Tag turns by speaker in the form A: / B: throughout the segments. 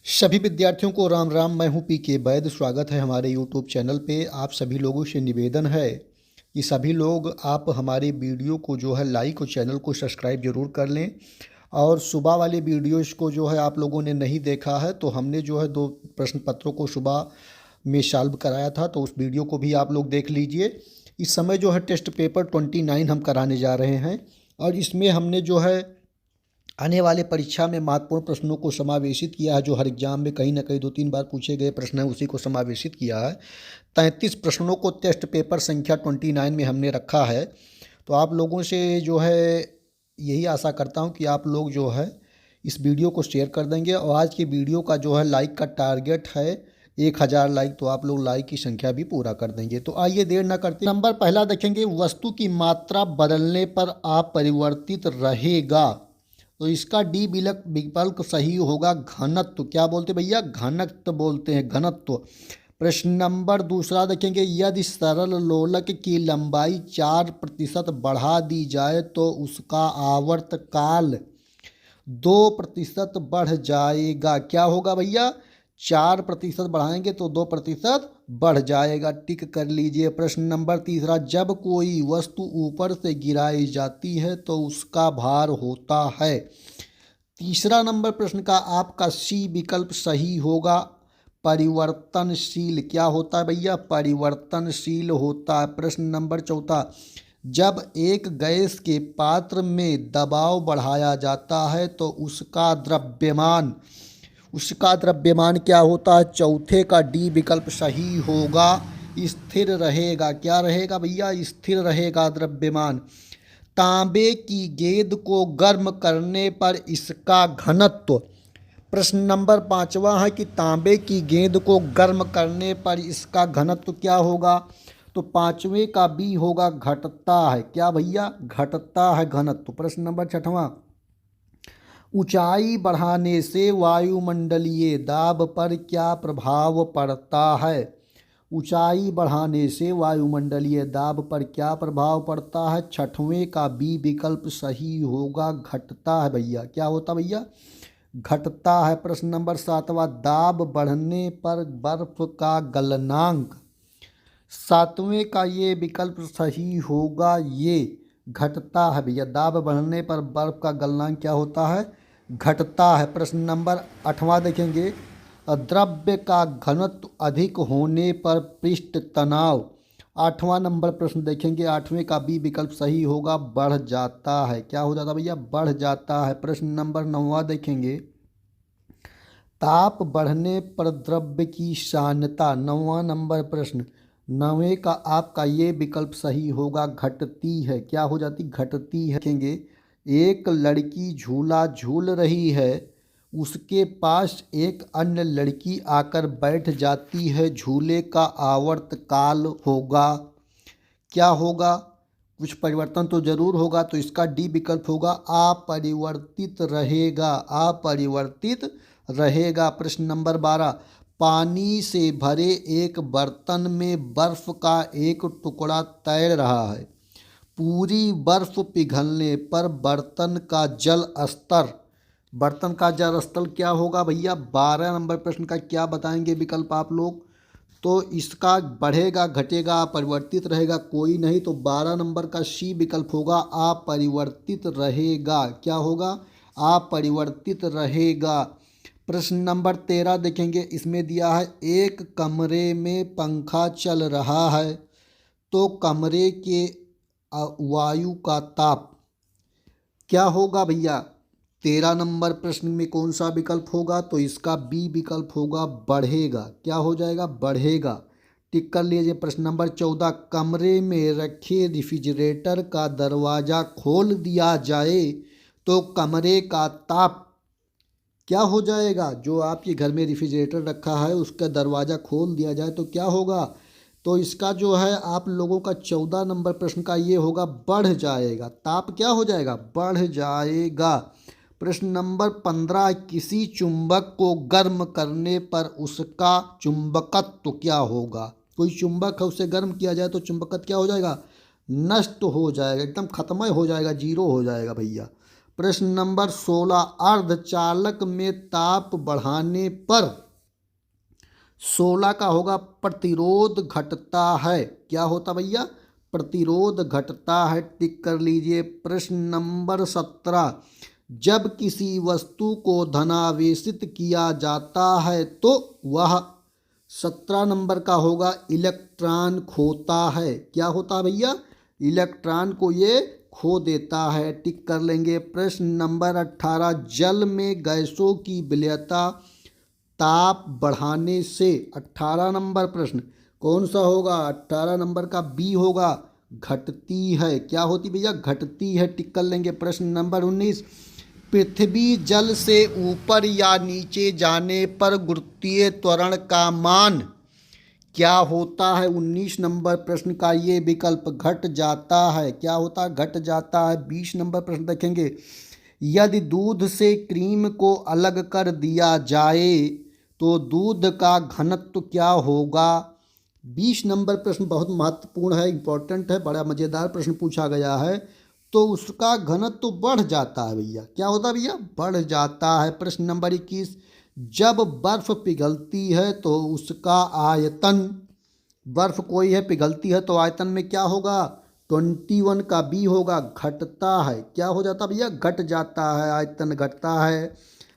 A: सभी विद्यार्थियों को राम राम। मैं हूं पी के वैद। स्वागत है हमारे यूट्यूब चैनल पे। आप सभी लोगों से निवेदन है कि सभी लोग आप हमारे वीडियो को जो है लाइक और चैनल को सब्सक्राइब ज़रूर कर लें। और सुबह वाले वीडियोज़ को जो है आप लोगों ने नहीं देखा है तो हमने जो है 2 प्रश्न पत्रों को सुबह में सॉल्व कराया था, तो उस वीडियो को भी आप लोग देख लीजिए। इस समय जो है टेस्ट पेपर 29 हम कराने जा रहे हैं और इसमें हमने जो है आने वाले परीक्षा में महत्वपूर्ण प्रश्नों को समावेशित किया है। जो हर एग्जाम में कहीं ना कहीं 2-3 बार पूछे गए प्रश्न हैं उसी को समावेशित किया है। 33 प्रश्नों को टेस्ट पेपर संख्या 29 में हमने रखा है। तो आप लोगों से जो है यही आशा करता हूं कि आप लोग जो है इस वीडियो को शेयर कर देंगे। और आज की वीडियो का जो है लाइक का टारगेट है 1000 लाइक, तो आप लोग लाइक की संख्या भी पूरा कर देंगे। तो आइए देर ना करते नंबर पहला देखेंगे, वस्तु की मात्रा बदलने पर अपरिवर्तित रहेगा। तो इसका डी विकल्प सही होगा घनत्व। क्या बोलते भैया? घनत्व बोलते हैं, घनत्व। प्रश्न नंबर दूसरा देखेंगे, यदि सरल लोलक की लंबाई 4% बढ़ा दी जाए तो उसका आवर्त काल 2% बढ़ जाएगा। क्या होगा भैया? 4% बढ़ाएंगे तो 2% बढ़ जाएगा। टिक कर लीजिए। प्रश्न नंबर तीसरा, जब कोई वस्तु ऊपर से गिराई जाती है तो उसका भार होता है। तीसरा नंबर प्रश्न का आपका सी विकल्प सही होगा, परिवर्तनशील। क्या होता है भैया? परिवर्तनशील होता है। प्रश्न नंबर चौथा, जब एक गैस के पात्र में दबाव बढ़ाया जाता है तो उसका द्रव्यमान क्या होता है? चौथे का डी विकल्प सही होगा, स्थिर रहेगा। क्या रहेगा भैया? स्थिर रहेगा द्रव्यमान। तांबे की गेंद को गर्म करने पर इसका घनत्व। प्रश्न नंबर पांचवा है कि तांबे की गेंद को गर्म करने पर इसका घनत्व क्या होगा? तो पांचवें का बी होगा, घटता है। क्या भैया? घटता है घनत्व। प्रश्न नंबर छठवां, ऊंचाई बढ़ाने से वायुमंडलीय दाब पर क्या प्रभाव पड़ता है? ऊंचाई बढ़ाने से वायुमंडलीय दाब पर क्या प्रभाव पड़ता है? छठवें का बी विकल्प सही होगा, घटता है भैया। क्या होता भैया? घटता है। प्रश्न नंबर सातवां, दाब बढ़ने पर बर्फ का गलनांक। सातवें का ये विकल्प सही होगा, ये घटता है भैया। दाब बढ़ने पर बर्फ का गलनांक क्या होता है? घटता है। प्रश्न नंबर आठवां देखेंगे, द्रव्य का घनत्व अधिक होने पर पृष्ठ तनाव। आठवां नंबर प्रश्न देखेंगे, आठवें का बी विकल्प सही होगा, बढ़ जाता है। क्या हो जाता भैया? बढ़ जाता है। प्रश्न नंबर नौवां देखेंगे, ताप बढ़ने पर द्रव्य की सांद्रता। नौवां नंबर प्रश्न, नौवें का आपका ये विकल्प सही होगा, घटती है। क्या हो जाती? घटती है। देखेंगे, एक लड़की झूला झूल रही है, उसके पास एक अन्य लड़की आकर बैठ जाती है, झूले का आवर्त काल होगा। क्या होगा? कुछ परिवर्तन तो जरूर होगा, तो इसका डी विकल्प होगा, अपरिवर्तित रहेगा। अपरिवर्तित रहेगा। प्रश्न नंबर 12, पानी से भरे एक बर्तन में बर्फ का एक टुकड़ा तैर रहा है। पूरी बर्फ पिघलने पर बर्तन का जल स्तर क्या होगा भैया? 12 नंबर प्रश्न का क्या बताएंगे विकल्प आप लोग? तो इसका बढ़ेगा, घटेगा, परिवर्तित रहेगा, कोई नहीं। तो 12 नंबर का सी विकल्प होगा, अपरिवर्तित रहेगा। क्या होगा? अपरिवर्तित रहेगा। प्रश्न नंबर 13 देखेंगे, इसमें दिया है एक कमरे में पंखा चल रहा है तो कमरे के वायु का ताप क्या होगा भैया? 13 नंबर प्रश्न में कौन सा विकल्प होगा? तो इसका बी विकल्प होगा, बढ़ेगा। क्या हो जाएगा? बढ़ेगा। टिक कर लीजिए। प्रश्न नंबर 14, कमरे में रखे रेफ्रिजरेटर का दरवाज़ा खोल दिया जाए तो कमरे का ताप क्या हो जाएगा? जो आपके घर में रेफ्रिजरेटर रखा है उसका दरवाज़ा खोल दिया जाए तो क्या होगा? तो इसका जो है आप लोगों का 14 नंबर प्रश्न का ये होगा, बढ़ जाएगा। ताप क्या हो जाएगा? बढ़ जाएगा। प्रश्न नंबर 15, किसी चुंबक को गर्म करने पर उसका चुंबकत्व क्या होगा? कोई चुंबक है, उसे गर्म किया जाए तो चुंबकत्व क्या हो जाएगा? नष्ट हो जाएगा, एकदम खत्म हो जाएगा, जीरो हो जाएगा भैया। प्रश्न नंबर 16, अर्धचालक में ताप बढ़ाने पर 16 का होगा प्रतिरोध घटता है। क्या होता भैया? प्रतिरोध घटता है। टिक कर लीजिए। प्रश्न नंबर 17, जब किसी वस्तु को धनावेशित किया जाता है तो वह 17 नंबर का होगा इलेक्ट्रॉन खोता है। क्या होता भैया? इलेक्ट्रॉन को ये खो देता है। टिक कर लेंगे। प्रश्न नंबर 18, जल में गैसों की विलयता ताप बढ़ाने से 18 नंबर प्रश्न कौन सा होगा? 18 नंबर का बी होगा, घटती है। क्या होती भैया? घटती है। टिक कर लेंगे। प्रश्न नंबर 19, पृथ्वी जल से ऊपर या नीचे जाने पर गुरुत्वीय त्वरण का मान क्या होता है? 19 नंबर प्रश्न का ये विकल्प घट जाता है। क्या होता है? घट जाता है। 20 नंबर प्रश्न देखेंगे, यदि दूध से क्रीम को अलग कर दिया जाए तो दूध का घनत्व क्या होगा? 20 नंबर प्रश्न बहुत महत्वपूर्ण है, इंपॉर्टेंट है, बड़ा मज़ेदार प्रश्न पूछा गया है। तो उसका घनत्व बढ़ जाता है भैया। क्या होता है भैया? बढ़ जाता है। प्रश्न नंबर 21, जब बर्फ़ पिघलती है तो उसका आयतन, बर्फ़ कोई है पिघलती है तो आयतन में क्या होगा? 21 का बी होगा, घटता है। क्या हो जाता भैया? घट जाता है, आयतन घटता है।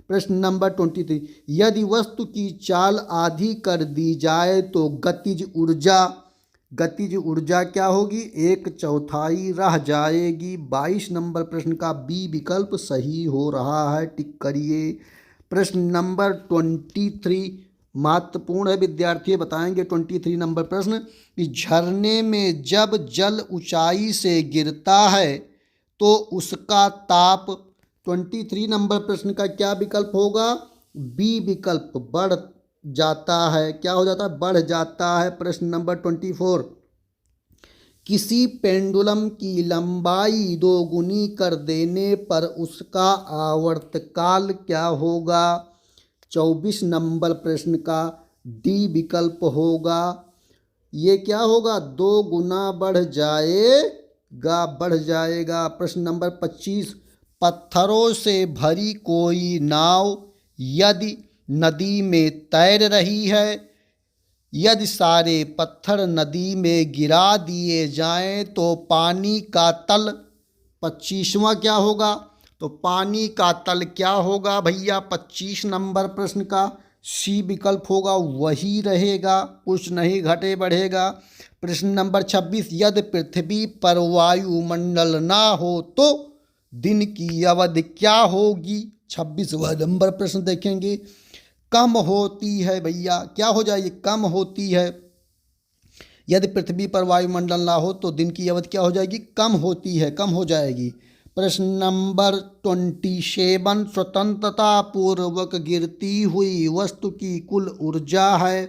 A: प्रश्न नंबर 23, यदि वस्तु की चाल आधी कर दी जाए तो गतिज ऊर्जा क्या होगी? 1/4 रह जाएगी। 22 नंबर प्रश्न का बी विकल्प सही हो रहा है। टिक करिए। प्रश्न नंबर 23 महत्वपूर्ण है, विद्यार्थी बताएंगे। 23 नंबर प्रश्न कि झरने में जब जल ऊंचाई से गिरता है तो उसका ताप, 23 नंबर प्रश्न का क्या विकल्प होगा? बी विकल्प, बढ़ जाता है। क्या हो जाता है? बढ़ जाता है। प्रश्न नंबर 24, किसी पेंडुलम की लंबाई 2 गुनी कर देने पर उसका आवर्तकाल क्या होगा? 24 नंबर प्रश्न का डी विकल्प होगा। ये क्या होगा? 2 गुना बढ़ जाएगा। प्रश्न नंबर 25, पत्थरों से भरी कोई नाव यदि नदी में तैर रही है, यदि सारे पत्थर नदी में गिरा दिए जाएं तो पानी का तल, 25वां क्या होगा? तो पानी का तल क्या होगा भैया? 25 नंबर प्रश्न का सी विकल्प होगा, वही रहेगा, कुछ नहीं घटे बढ़ेगा। प्रश्न नंबर 26, यदि पृथ्वी पर वायुमंडल ना हो तो दिन की अवधि क्या होगी? 26वां नंबर प्रश्न देखेंगे, कम होती है भैया। क्या हो जाएगी? कम होती है। यदि पृथ्वी पर वायुमंडल ना हो तो दिन की अवधि क्या हो जाएगी? कम होती है, कम हो जाएगी। प्रश्न नंबर 27, स्वतंत्रता पूर्वक गिरती हुई वस्तु की कुल ऊर्जा है।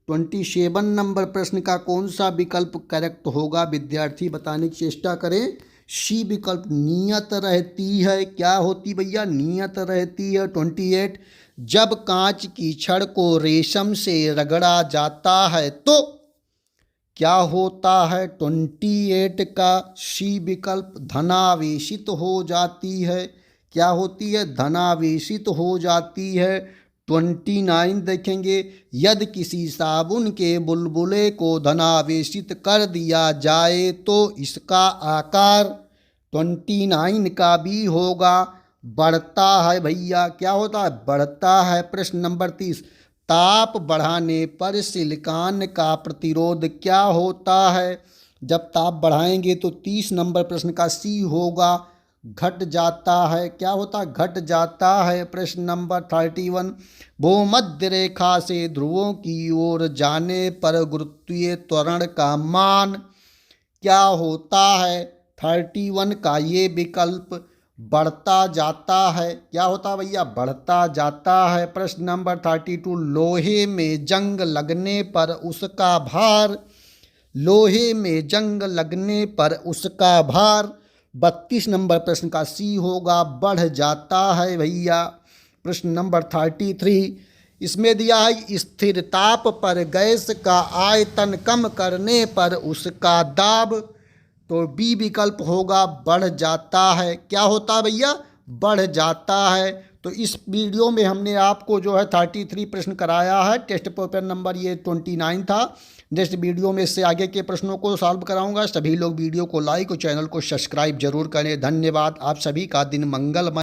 A: 27 नंबर प्रश्न का कौन सा विकल्प करेक्ट होगा? विद्यार्थी बताने की चेष्टा करें। सी विकल्प, नियत रहती है। क्या होती भैया? नियत रहती है। 28, जब कांच की छड़ को रेशम से रगड़ा जाता है तो क्या होता है? 28 का सी विकल्प, धनावेशित हो जाती है। क्या होती है? धनावेशित हो जाती है। 29 देखेंगे, यदि किसी साबुन के बुलबुले को धनावेशित कर दिया जाए तो इसका आकार, 29 का भी होगा, बढ़ता है भैया। क्या होता है? बढ़ता है। प्रश्न नंबर 30, ताप बढ़ाने पर सिलिकॉन का प्रतिरोध क्या होता है? जब ताप बढ़ाएंगे तो 30 नंबर प्रश्न का सी होगा, घट जाता है। क्या होता है? घट जाता है। प्रश्न नंबर 31, भूमध्य रेखा से ध्रुवों की ओर जाने पर गुरुत्वीय त्वरण का मान क्या होता है? 31 का ये विकल्प, बढ़ता जाता है। क्या होता भैया? बढ़ता जाता है। प्रश्न नंबर 32, लोहे में जंग लगने पर उसका भार, लोहे में जंग लगने पर उसका भार, 32 नंबर प्रश्न का सी होगा, बढ़ जाता है भैया। प्रश्न नंबर 33, इसमें दिया है स्थिर ताप पर गैस का आयतन कम करने पर उसका दाब, तो बी विकल्प होगा, बढ़ जाता है। क्या होता है भैया? बढ़ जाता है। तो इस वीडियो में हमने आपको जो है 33 प्रश्न कराया है। टेस्ट पेपर नंबर ये 29 था। नेक्स्ट वीडियो में इससे आगे के प्रश्नों को सॉल्व कराऊंगा। सभी लोग वीडियो को लाइक और चैनल को सब्सक्राइब जरूर करें। धन्यवाद। आप सभी का दिन मंगलमय